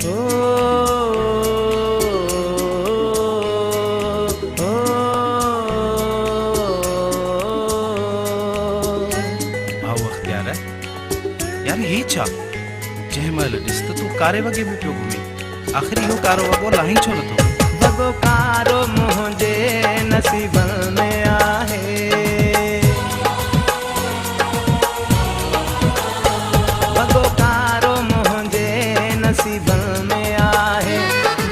ओ, ओ, भाऊ अख्तियार यार ही छा जंहिंमहिल ॾिस त तूं कारे वॻे में पियो घुमी आख़िर इहो कारो वॻो लाही छो नथो वॻो कारो मुंहिंजे नसीबनि में आहे वॻो कारो मुंहिंजे नसीबनि में आहे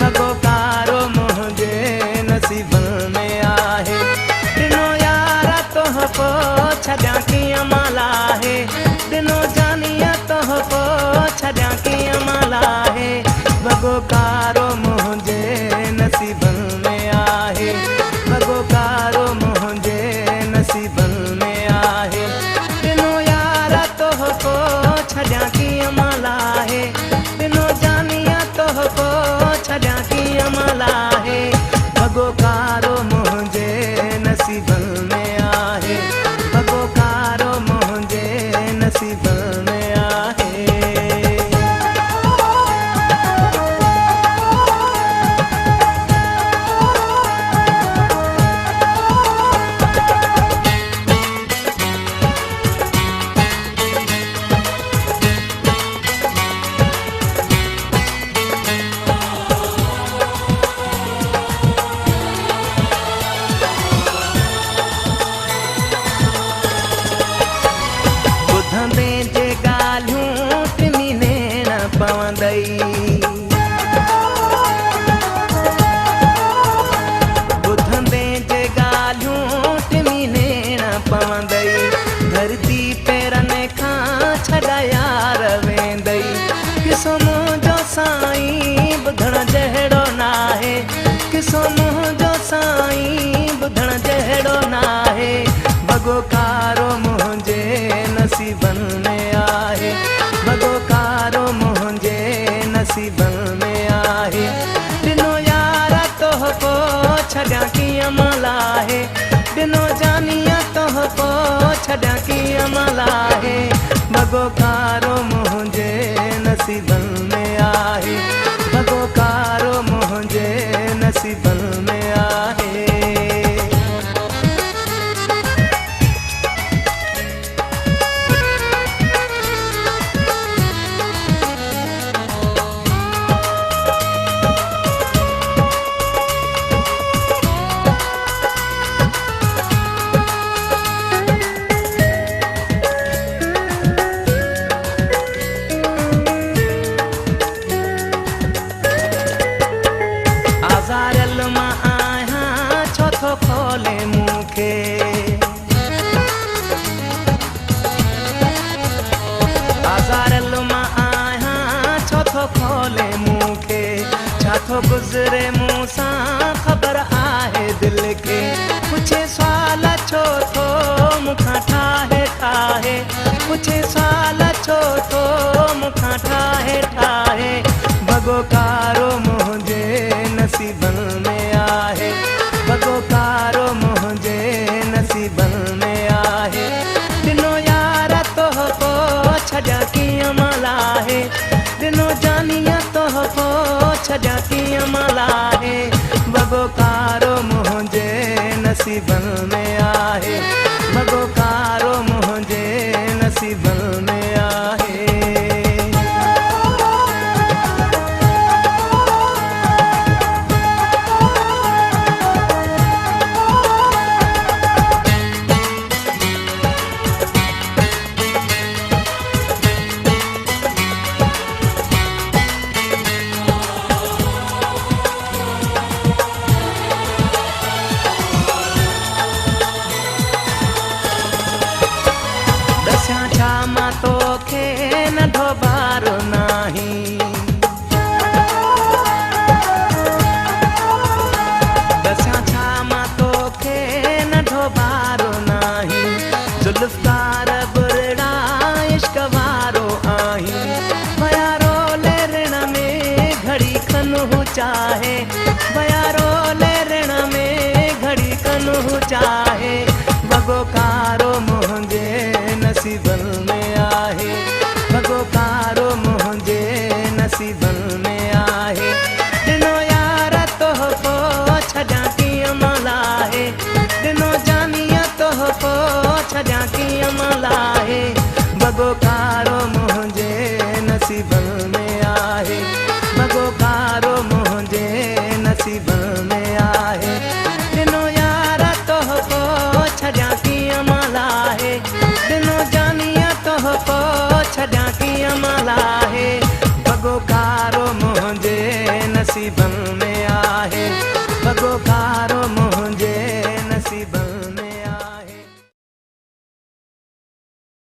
वॻो कारो मुंहिंजे नसीबनि में आहे ॾिनो यार तोहफ़ो छॾियां कीअं माल आहे ॾिनो जानीअ तोहफ़ो छॾियां कीअं माल आहे वॻो कारो मुंहिंजे नसीबनि में आहे वॻो कारो मुंहिंजे नसीबनि में आहे ॾिनो यार तोहफ़ो छॾियां कीअं माल आहे ॾिनो जानीअ तोहफ़ो छॾियां कीअं माल आहे वॻो कारो मुंहिंजे नसीबनि में आहे वॻो कारो मुंहिंजे नसीबनि में आहे ॿुधंदे जे ॻाल्हियूं टिमीने न पवंदई ॿुधंदे जे ॻाल्हियूं टिमीने न पवंदई धरती पेरनि खां छॾायार वेंदई किसो मुंहिंजो साईं ॿुधण जहिड़ो नाहे किसो मुंहिंजो साईं ॿुधण जहिड़ो नाहे वॻो कारो मुंहिंजे नसीबनि में आहे वॻो कारो मुंहिंजे नसीबनि में आहे ॾिनो यार तोहफ़ो छॾियां कीअं माल आहे ॾिनो जानीअ तोहफ़ो छॾियां कीअं माल आहे वॻो कारो मुंहिंजे नसीबनि में आहे वॻो कारो मुंहिंजे नसीबनि में आहे आज़ारियल मां आहियां छो थो खोले मूंखे आज़ारियल मां आहियां छो थो खोले मूंखे छा थो गुज़रे मूं सां ख़बर आहे दिलि खे पुछे सुवाल छो थो मूंखां ठाहे ठाहे पुछे सुवाल छो थो मूंखां ठाहे ठाहे वॻो कारो मुंहिंजे नसीबनि में आहे वॻो कारो मुंहिंजे नसीबनि में आहे ॾिनो यार तोहफ़ो छॾियां कीअं माल आहे ॾिनो जानीअ तोहफ़ो छॾियां कीअं माल आहे वॻो कारो मुंहिंजे नसीबनि में आहे वॻो कारो मुंहिंजे नसीबनि में आहे दस्यां छा मां तोखे नंढो ॿारु नाही दस्यां छा मां तोखे नंढो ॿारु नाही ज़ुल्फ़कार बुरड़ा इश्क वारो आहीं वयारो लेरण में घड़ी खन हू चाहे वयारो लेरण में घड़ी खन हू चाहे वॻो कारो मुंहिंजे नसीबनि में आहे वॻो कारो मुंहिंजे नसीबनि में छॾियां कीअं मलाहे वॻो कारो मुंहिंजे नसीबनि में आहे वॻो कारो